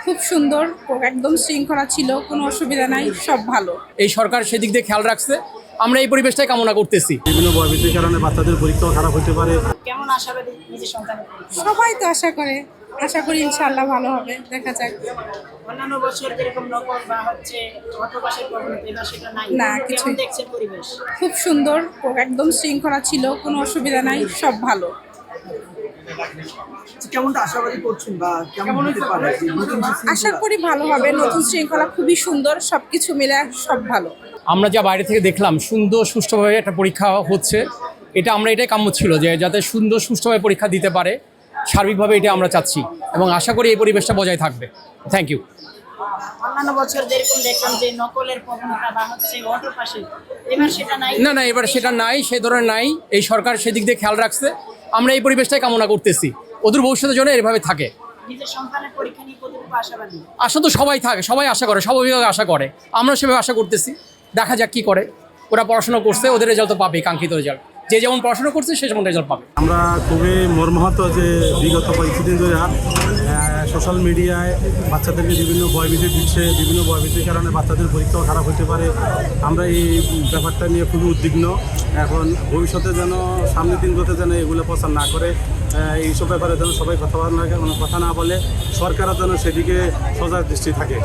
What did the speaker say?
খুব সুন্দর, একদম শৃঙ্খলা ছিল, কোনো অসুবিধা নাই, সব ভালো। এই সরকার সেদিক দিয়ে খেয়াল রাখছে, আমরা এই পরিবেশটাই কামনা করতেছি। বিভিন্ন ভয়ভীতির কারণে বাচ্চাদের পরীক্ষাও খারাপ হতে পারে। কেমন আশাবাদী নিজের সন্তানের? সবাই তো আশা করি ইনশাআল্লাহ ভালো হবে, দেখা যাক। অন্যান্য বছর যেরকম নকল বা হচ্ছে অটোপাসের প্রবণতা, এবার সেটা নাই। না, কেমন কিছুই। দেখছেন পরিবেশ? খুব সুন্দর, একদম শৃঙ্খলা ছিল, কোনো অসুবিধা নাই, সব ভালো। কেমনটা আশাবাদী করছেন বা কেমন হতে পারে যে নতুন যে আশা শৃঙ্খলা? করি ভালো হবে, নতুন শৃঙ্খলা খুবই সুন্দর, সবকিছু মিলে সব ভালো। আমরা যা বাইরে থেকে দেখলাম সুন্দর সুষ্ঠুভাবে একটা পরীক্ষা হচ্ছে, এটা আমরা এটাই কাম্য ছিল যে যাতে সুন্দর সুষ্ঠুভাবে পরীক্ষা দিতে পারে, সার্বিকভাবে এটা আমরা চাচ্ছি এবং আশা করি এই পরিবেশটা বজায় থাকবে। Thank you. অন্যান্য বছর যেরকম দেখলাম যে নকলের প্রবণতা বা হচ্ছে অটোপাসে, এবার সেটা নাই। না, এবার সেটা নাই, সে ধরনের নাই। এই সরকার সেদিক দিয়ে খেয়াল রাখছে, আমরা এই পরিবেশটাই কামনা করতেছি, ওদের ভবিষ্যতের জন্য এভাবে থাকে। নিজের সন্তানের পরীক্ষা নিয়ে কতটুকু আশাবাদী? আশা তো সবাই থাকে, সবাই আশা করে, সব অভিভাবক আশা করে, আমরা সেভাবে আশা করতেছি। দেখা যাক কি করে। ওরা পড়াশোনা করছে, ওদের রেজাল্ট তো পাবে, কাঙ্ক্ষিত রেজাল্ট। যে যেমন পড়াশোনা করছে সে যেমন রেজাল্ট পাবে। আমরা খুবই মর্মাহত যে বিগত কয়েকদিন ধরে সোশ্যাল মিডিয়ায় বাচ্চাদেরকে বিভিন্ন ভয়ভীতি দিচ্ছে, বিভিন্ন ভয়ভীতির কারণে বাচ্চাদের পরীক্ষাও খারাপ হতে পারে। আমরা এই ব্যাপারটা নিয়ে খুবই উদ্বিগ্ন। এখন ভবিষ্যতে যেন সামনের দিনগুলোতে যেন এগুলো প্রচার না করে, এইসব ব্যাপারে যেন সবাই কথা না বলে, সরকারও যেন সেদিকে সজাগ দৃষ্টি থাকে।